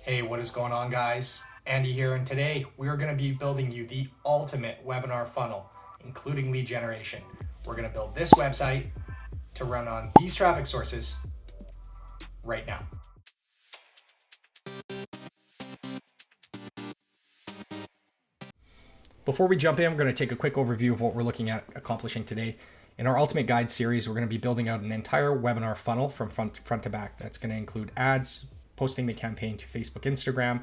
Hey, what is going on, guys? Andy here, and today we are going to be building you the ultimate webinar funnel, including lead generation. We're going to build this website to run on these traffic sources right now. Before we jump in, we're going to take a quick overview of what we're looking at accomplishing today. In our Ultimate Guide series, we're going to be building out an entire webinar funnel from front to back. That's going to include ads, posting the campaign to Facebook, Instagram,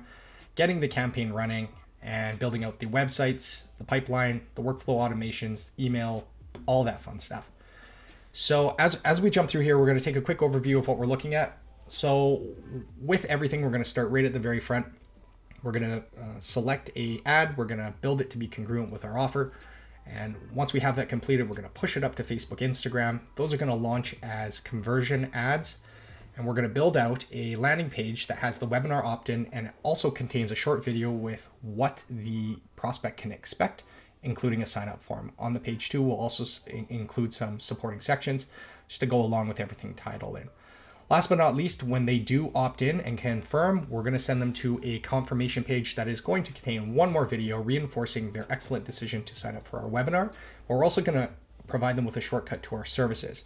getting the campaign running, and building out the websites, the pipeline, the workflow automations, email, all that fun stuff. So as we jump through here, we're going to take a quick overview of what we're looking at. So with everything, we're going to start right at the very front. We're going to select a ad. We're going to build it to be congruent with our offer. And once we have that completed, we're going to push it up to Facebook, Instagram. Those are going to launch as conversion ads. And we're going to build out a landing page that has the webinar opt-in, and it also contains a short video with what the prospect can expect, including a sign-up form. On the page too, we'll also include some supporting sections just to go along with everything tied all in. Last but not least, when they do opt in and confirm, we're going to send them to a confirmation page that is going to contain one more video reinforcing their excellent decision to sign up for our webinar. We're also going to provide them with a shortcut to our services.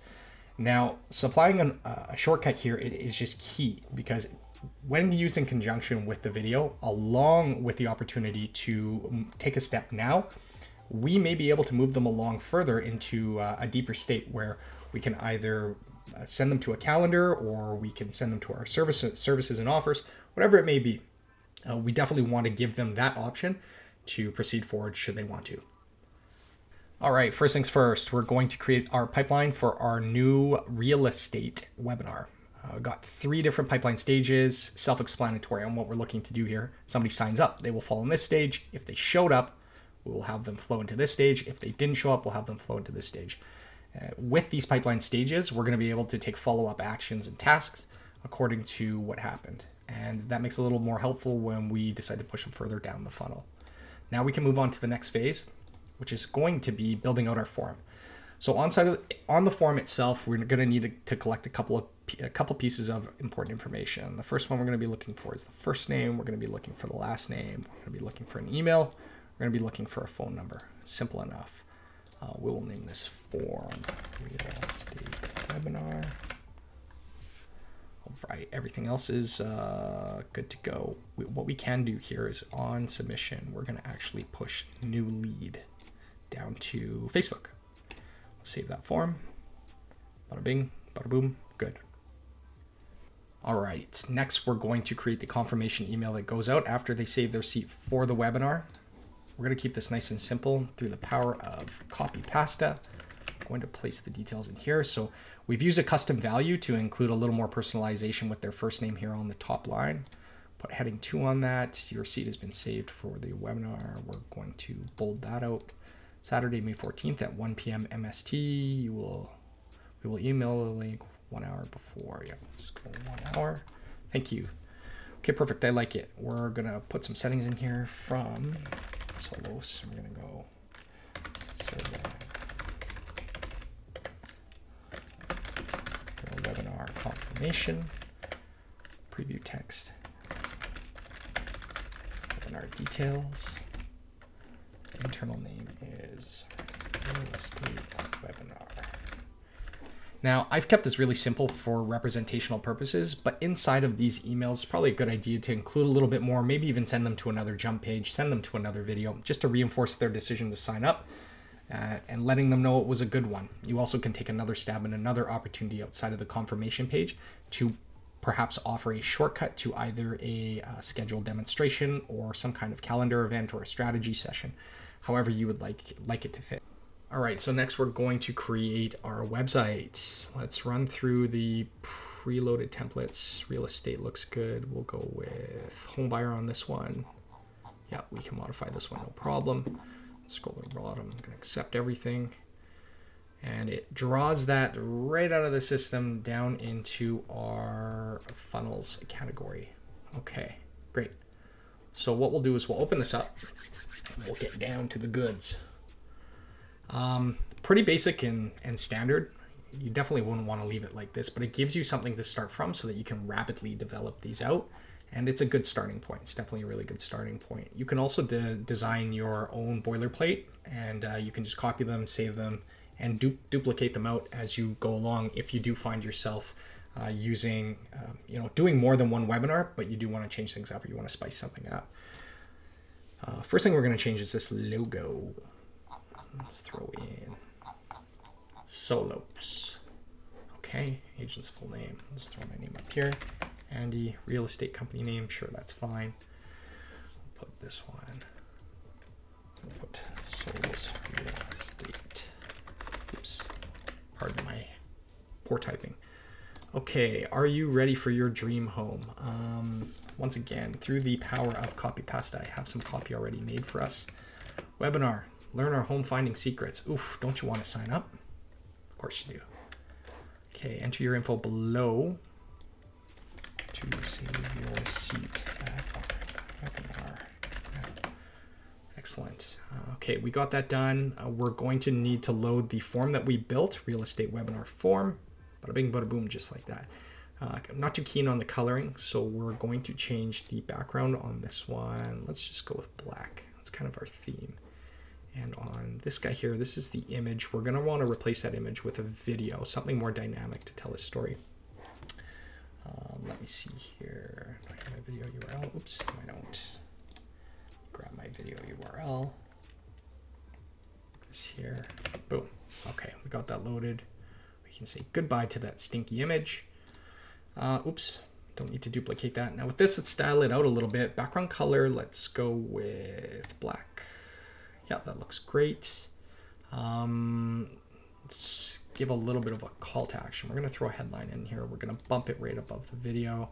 Now, supplying a shortcut here is just key, because when used in conjunction with the video, along with the opportunity to take a step now, we may be able to move them along further into a deeper state where we can either send them to a calendar, or we can send them to our services and offers, whatever it may be. We definitely want to give them that option to proceed forward should they want to. All right, first things first, we're going to create our pipeline for our new real estate webinar. We've got 3 different pipeline stages, self-explanatory on what we're looking to do here. Somebody signs up, they will fall in this stage. If they showed up, we will have them flow into this stage. If they didn't show up, we'll have them flow into this stage. With these pipeline stages, we're going to be able to take follow-up actions and tasks according to what happened. And that makes it a little more helpful when we decide to push them further down the funnel. Now we can move on to the next phase, which is going to be building out our form. So on the form itself, we're going to need to collect a couple pieces of important information. The first one we're going to be looking for is the first name. We're going to be looking for the last name. We're going to be looking for an email. We're going to be looking for a phone number. Simple enough. We will name this form real estate webinar. All right, everything else is good to go. What we can do here is on submission, we're going to actually push new lead down to Facebook. Save that form. Bada bing, bada boom, good. All right, next we're going to create the confirmation email that goes out after they save their seat for the webinar. We're going to keep this nice and simple through the power of copy pasta. I'm going to place the details in here. So we've used a custom value to include a little more personalization with their first name here on the top line. Put heading 2 on that. Your seat has been saved for the webinar. We're going to bold that out. Saturday, May 14th at 1 p.m. MST. We will email the link 1 hour before. Yeah, just go 1 hour. Thank you. Okay, perfect. I like it. We're going to put some settings in here from Solos. We're going to go survey. Webinar confirmation. Preview text. Webinar details. Internal name is real estate webinar. Now, I've kept this really simple for representational purposes, but inside of these emails, it's probably a good idea to include a little bit more, maybe even send them to another jump page, send them to another video, just to reinforce their decision to sign up and letting them know it was a good one. You also can take another stab in another opportunity outside of the confirmation page to perhaps offer a shortcut to either a scheduled demonstration or some kind of calendar event or a strategy session, however you would like it to fit. All right, so next we're going to create our website. Let's run through the preloaded templates. Real estate looks good. We'll go with home buyer on this one. Yeah, we can modify this one, no problem. Scroll to the bottom, I'm gonna accept everything. And it draws that right out of the system down into our funnels category. Okay, great. So what we'll do is we'll open this up. We'll get down to the goods. Pretty basic and standard. You definitely wouldn't want to leave it like this, but it gives you something to start from so that you can rapidly develop these out And it's a good starting point. It's definitely a really good starting point. You can also design your own boilerplate, and you can just copy them, save them, and duplicate them out as you go along if you do find yourself using, doing more than one webinar, but you do want to change things up or you want to spice something up. First thing we're going to change is this logo. Let's throw in Solos. Okay, agent's full name. I'll just throw my name up here. Andy, real estate company name. Sure, that's fine. We'll put this one. We'll put Solos Real Estate. Oops, pardon my poor typing. Okay, are you ready for your dream home? Once again, through the power of copy pasta, I have some copy already made for us. Webinar, learn our home finding secrets. Oof, don't you want to sign up? Of course you do. Okay, enter your info below to save your seat at our webinar. Excellent. Okay, we got that done. We're going to need to load the form that we built, real estate webinar form. Bada bing, bada boom, just like that. I'm not too keen on the coloring, so we're going to change the background on this one. Let's just go with black. That's kind of our theme. And on this guy here, this is the image. We're going to want to replace that image with a video, something more dynamic to tell a story. Let me see here. Do I have my video URL? Oops, no, I don't. Grab my video URL. This here. Boom. Okay, we got that loaded. We can say goodbye to that stinky image. Oops, don't need to duplicate that. Now with this, let's style it out a little bit. Background color, let's go with black. Yeah, that looks great. Let's give a little bit of a call to action. We're gonna throw a headline in here. We're gonna bump it right above the video.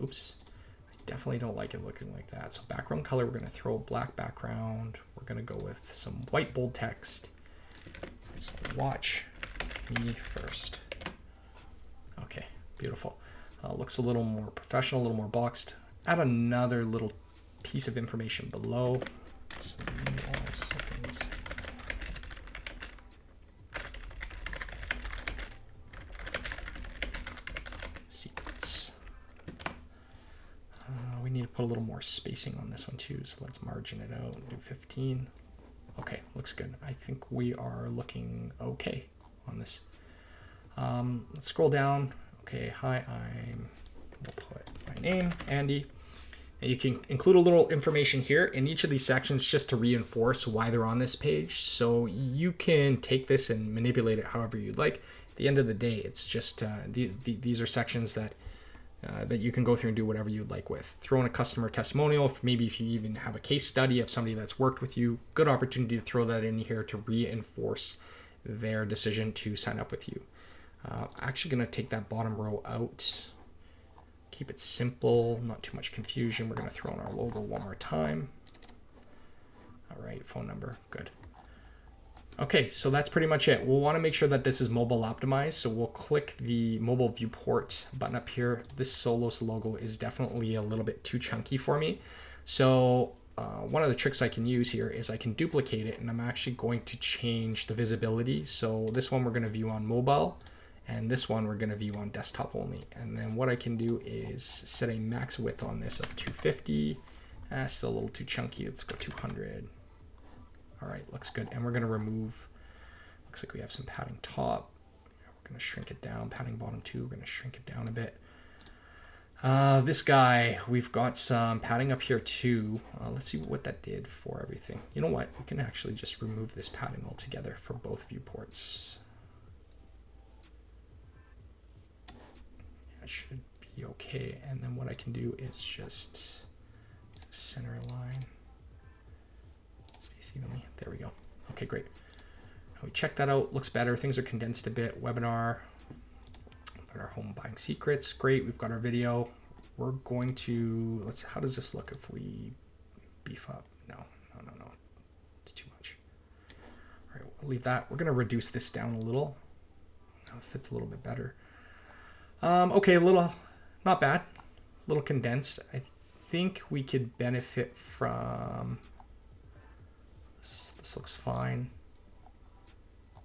Oops, I definitely don't like it looking like that. So background color, we're gonna throw a black background. We're gonna go with some white bold text. So watch me first. Okay, beautiful. Looks a little more professional, a little more boxed. Add another little piece of information below. Secrets. We need to put a little more spacing on this one too, so let's margin it out and do 15. Okay, looks good. I think we are looking okay on this. Let's scroll down. Okay, hi, we'll put my name, Andy. And you can include a little information here in each of these sections just to reinforce why they're on this page. So you can take this and manipulate it however you'd like. At the end of the day, it's just these are sections that you can go through and do whatever you'd like with. Throw in a customer testimonial, maybe if you even have a case study of somebody that's worked with you, good opportunity to throw that in here to reinforce their decision to sign up with you. Actually going to take that bottom row out, keep it simple, not too much confusion. We're going to throw in our logo one more time. All right, phone number, good. Okay, so that's pretty much it. We'll want to make sure that this is mobile optimized, so we'll click the mobile viewport button up here. This Solos logo is definitely a little bit too chunky for me. So one of the tricks I can use here is I can duplicate it, and I'm actually going to change the visibility. So this one we're going to view on mobile, and this one we're going to view on desktop only. And then what I can do is set a max width on this of 250. Still a little too chunky. Let's go 200. All right, looks good. And we're going to remove, looks like we have some padding top. We're going to shrink it down. Padding bottom too. We're going to shrink it down a bit. This guy, we've got some padding up here too. Let's see what that did for everything. You know what? We can actually just remove this padding altogether for both viewports. That should be okay. And then what I can do is just center line. Space evenly. There we go. Okay, great. We check that out. Looks better. Things are condensed a bit. Webinar. Our home buying secrets. Great. We've got our video. We're going to, how does this look if we beef up? No. It's too much. All right, we'll leave that. We're going to reduce this down a little. Now it fits a little bit better. Okay, a little, not bad. A little condensed. I think we could benefit from, this looks fine. All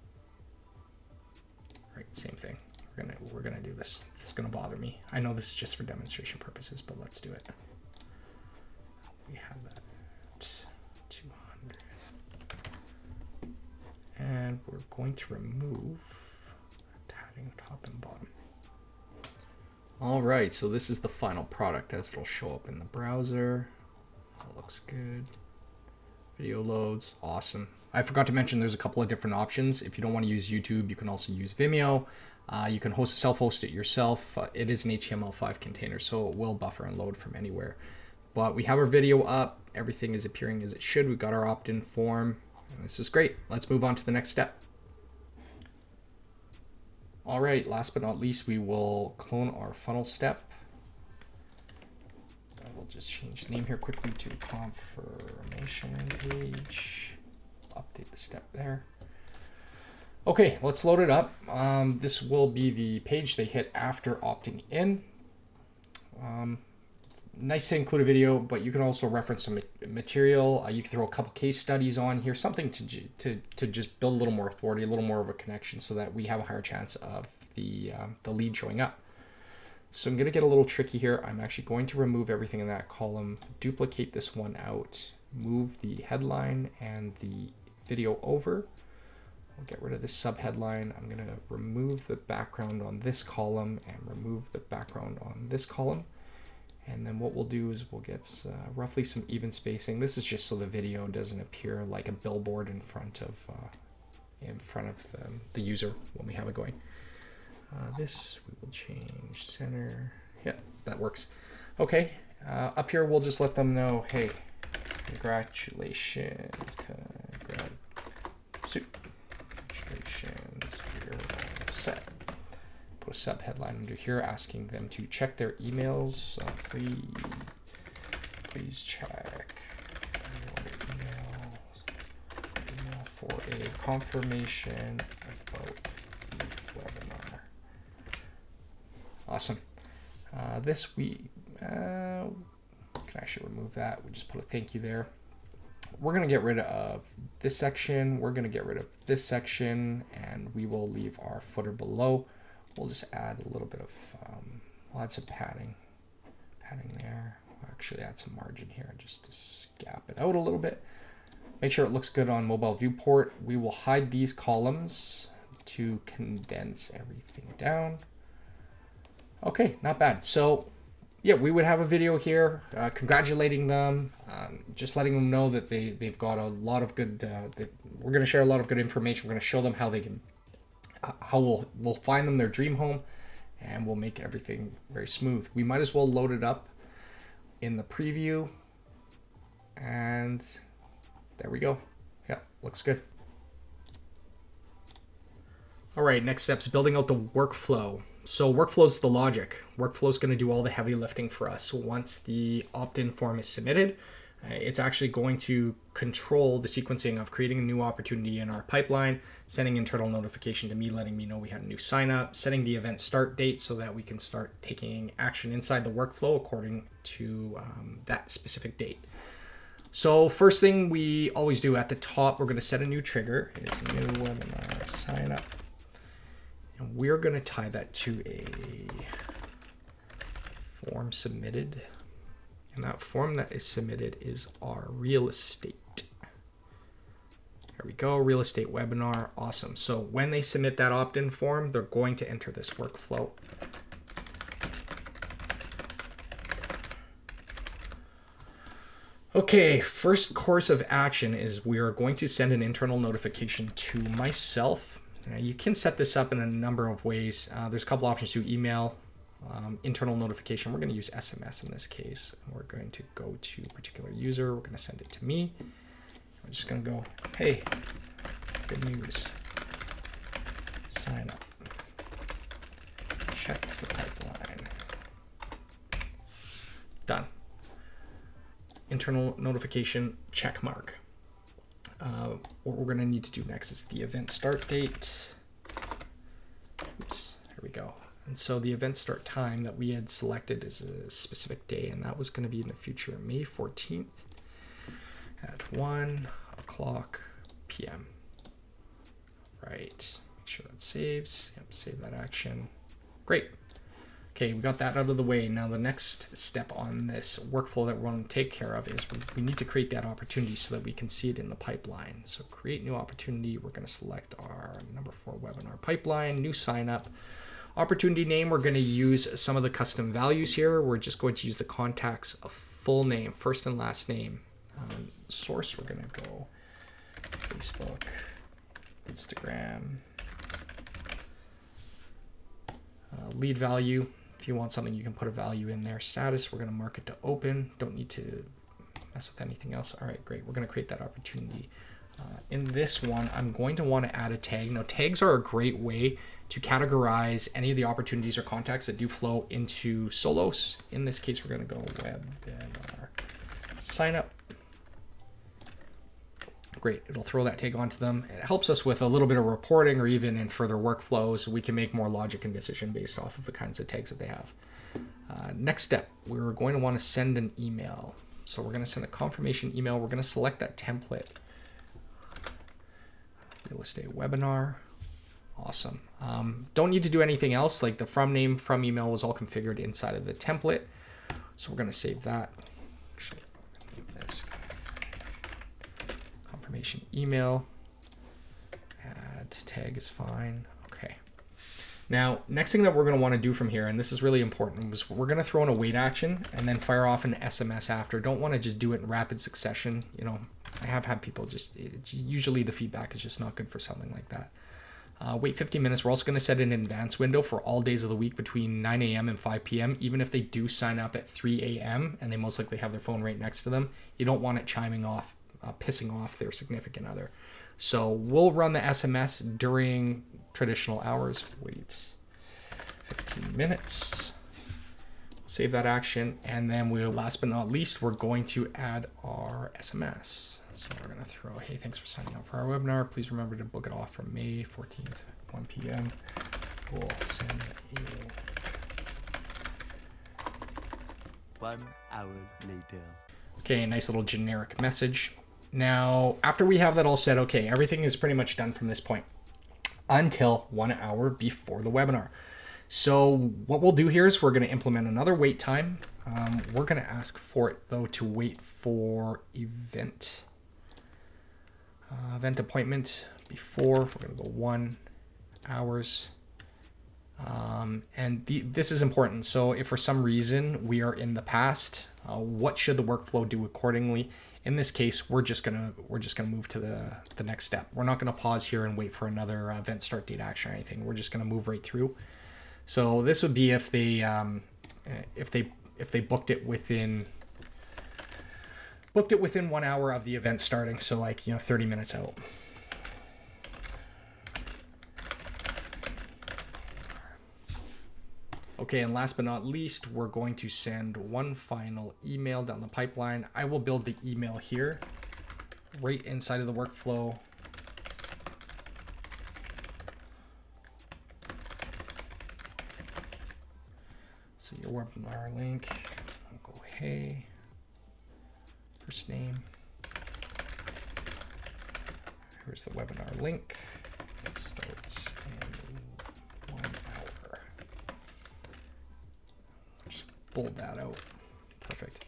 right, same thing. We're gonna do this. It's gonna bother me. I know this is just for demonstration purposes, but let's do it. We have that at 200. And we're going to remove padding top and bottom. All right, so this is the final product as it'll show up in the browser. That looks good. Video loads, awesome. I forgot to mention there's a couple of different options. If you don't want to use YouTube, you can also use Vimeo. You can self-host it yourself. It is an HTML5 container, so it will buffer and load from anywhere. But we have our video up. Everything is appearing as it should. We've got our opt-in form. And this is great. Let's move on to the next step. All right, last but not least, we will clone our funnel step. We'll just change the name here quickly to confirmation page. Update the step there. Okay, let's load it up. This will be the page they hit after opting in. Nice to include a video, but you can also reference some material. You can throw a couple case studies on here, something to just build a little more authority, a little more of a connection, so that we have a higher chance of the lead showing up. So I'm going to get a little tricky here. I'm actually going to remove everything in that column, duplicate this one out, move the headline and the video over. We'll get rid of this subheadline. I'm going to remove the background on this column and remove the background on this column. And then what we'll do is we'll get roughly some even spacing. This is just so the video doesn't appear like a billboard in front of the user when we have it going. This we will change center. Yeah, that works. Okay, up here we'll just let them know, hey, congratulations, congratulations, you're set. Put a sub headline under here asking them to check their emails. Please check your email for a confirmation about the webinar. Awesome. This we can actually remove that. We'll just put a thank you there. We're going to get rid of this section. We're going to get rid of this section, and we will leave our footer below. We'll just add a little bit of, we'll add some padding there. We'll actually add some margin here just to gap it out a little bit. Make sure it looks good on mobile viewport. We will hide these columns to condense everything down. Okay, not bad. So yeah, we would have a video here congratulating them, just letting them know that they've got a lot of good, we're going to share a lot of good information. We're going to show them how they can, how we'll find them their dream home, and we'll make everything very smooth. We might as well load it up in the preview, and there we go. Yeah, looks good. All right, next step's building out the workflow. So workflow's the logic. Workflow's going to do all the heavy lifting for us. Once the opt-in form is submitted, it's actually going to control the sequencing of creating a new opportunity in our pipeline, sending internal notification to me, letting me know we had a new sign up, setting the event start date so that we can start taking action inside the workflow according to that specific date. So first thing we always do at the top, we're going to set a new trigger. It's new webinar sign up. And we're going to tie that to a form submitted. And that form that is submitted is our real estate. There we go, real estate webinar, awesome. So when they submit that opt-in form, they're going to enter this workflow. Okay, first course of action is we are going to send an internal notification to myself. Now, you can set this up in a number of ways. There's a couple options to email, internal notification. We're going to use SMS in this case. We're going to go to a particular user. We're going to send it to me. I'm just going to go, hey, good news. Sign up. Check the pipeline. Done. Internal notification check mark. What we're going to need to do next is the event start date. Oops, there we go. And so the event start time that we had selected is a specific day, and that was going to be in the future, May 14th at 1 o'clock p.m. Right, make sure that saves. Yep, save that action. Great. Okay, we got that out of the way. Now the next step on this workflow that we're going to take care of is we need to create that opportunity so that we can see it in the pipeline. So create new opportunity. We're going to select our number 4 webinar pipeline, new sign up. Opportunity name, we're going to use some of the custom values here. We're just going to use the contact's full name, first and last name. Source, we're going to go Facebook, Instagram. Lead value, if you want something, you can put a value in there. Status, we're going to mark it to open. Don't need to mess with anything else. All right, great. We're going to create that opportunity. In this one, I'm going to want to add a tag. Now, tags are a great way to categorize any of the opportunities or contacts that do flow into Solos. In this case, we're going to go webinar sign up. Great, it'll throw that tag onto them. It helps us with a little bit of reporting or even in further workflows. We can make more logic and decision based off of the kinds of tags that they have. Next step, we're going to want to send an email. So we're going to send a confirmation email. We're going to select that template. Real estate webinar. Awesome. Don't need to do anything else. Like the from name, from email was all configured inside of the template. So we're going to save that. Actually, this confirmation email. Add tag is fine. Okay. Now, next thing that we're going to want to do from here, and this is really important, is we're going to throw in a wait action and then fire off an SMS after. Don't want to just do it in rapid succession. You know, I have had people usually the feedback is just not good for something like that. Wait 15 minutes. We're also going to set an advance window for all days of the week between 9 a.m. and 5 p.m. Even if they do sign up at 3 a.m. and they most likely have their phone right next to them, you don't want it chiming off, pissing off their significant other. So we'll run the SMS during traditional hours. Wait 15 minutes. Save that action. And then we'll, last but not least, we're going to add our SMS. So we're going to throw, hey, thanks for signing up for our webinar. Please remember to book it off from May 14th, 1 p.m. We'll send you 1 hour later. Okay, nice little generic message. Now, after we have that all set, okay, everything is pretty much done from this point until 1 hour before the webinar. So what we'll do here is we're going to implement another wait time. We're going to ask for it, though, to wait for event appointment before. We're going to go 1 hours. And this is important. So if for some reason we are in the past, what should the workflow do accordingly? In this case, we're just gonna move to the next step. We're not gonna pause here and wait for another event start date action or anything. We're just gonna move right through. So this would be if they booked it within 1 hour of the event starting. So like 30 minutes out. Okay, and last but not least, we're going to send one final email down the pipeline. I will build the email here, right inside of the workflow. So your webinar link, we'll go, hey, first name. Here's the webinar link. It starts in 1 hour. Bold that out. Perfect.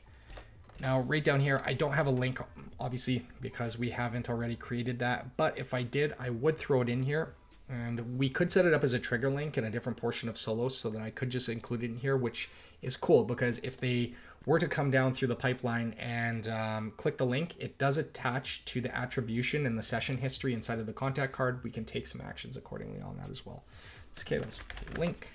Now right down here, I don't have a link, obviously, because we haven't already created that. But if I did, I would throw it in here. And we could set it up as a trigger link in a different portion of Solos so that I could just include it in here, which is cool because if they were to come down through the pipeline and click the link, it does attach to the attribution and the session history inside of the contact card. We can take some actions accordingly on that as well. Okay, let's link.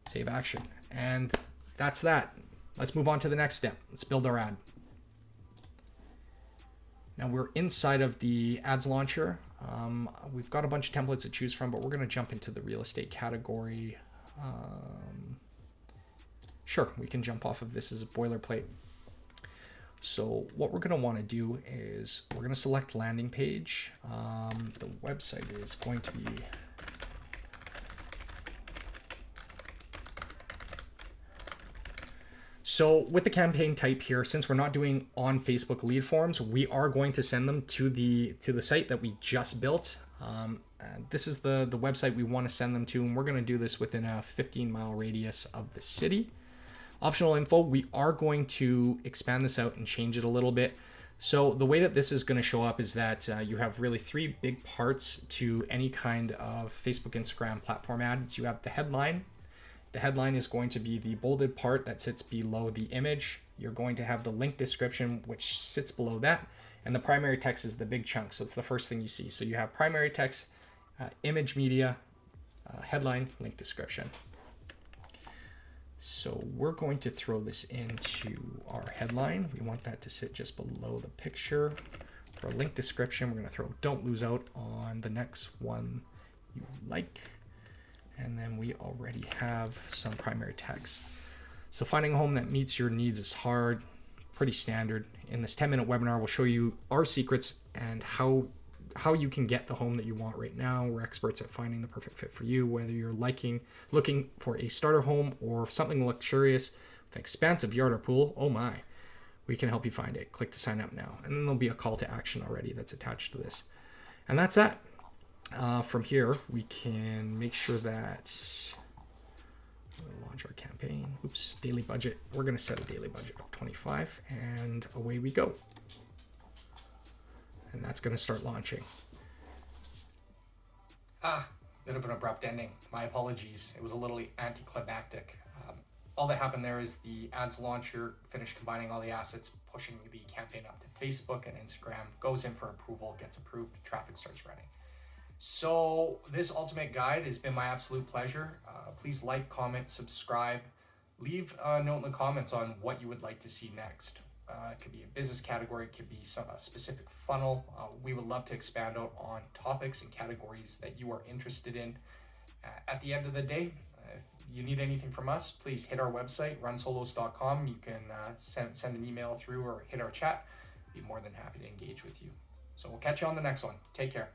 Save action. And that's that. Let's move on to the next step. Let's build our ad. Now we're inside of the ads launcher. We've got a bunch of templates to choose from, but we're going to jump into the real estate category. Sure, we can jump off of this as a boilerplate. So what we're going to want to do is we're going to select landing page. The website is going to be So with the campaign type here, since we're not doing on Facebook lead forms, we are going to send them to the site that we just built. This is the website we want to send them to, and we're going to do this within a 15-mile radius of the city. Optional info, we are going to expand this out and change it a little bit. So the way that this is going to show up is that you have really three big parts to any kind of Facebook, Instagram platform ad. You have the headline. The headline is going to be the bolded part that sits below the image. You're going to have the link description, which sits below that. And the primary text is the big chunk. So it's the first thing you see. So you have primary text, image media, headline, link description. So we're going to throw this into our headline. We want that to sit just below the picture. For a link description, we're going to throw "Don't lose out" on the next one you like. And then we already have some primary text. So finding a home that meets your needs is hard, pretty standard. In this 10-minute webinar, we'll show you our secrets and how you can get the home that you want right now. We're experts at finding the perfect fit for you, whether you're looking for a starter home or something luxurious with an expansive yard or pool. Oh my, we can help you find it. Click to sign up now. And then there'll be a call to action already that's attached to this. And that's that. From here, we can make sure that we'll launch our campaign. Oops, daily budget. We're going to set a daily budget of 25 and away we go. And that's going to start launching. Bit of an abrupt ending. My apologies. It was a little anticlimactic. All that happened there is the ads launcher finished combining all the assets, pushing the campaign up to Facebook and Instagram, goes in for approval, gets approved, traffic starts running. So this ultimate guide has been my absolute pleasure. Please like, comment, subscribe. Leave a note in the comments on what you would like to see next. It could be a business category, it could be a specific funnel. We would love to expand out on topics and categories that you are interested in. At the end of the day, if you need anything from us, please hit our website, runsolos.com. You can send an email through or hit our chat. Be more than happy to engage with you. So we'll catch you on the next one. Take care.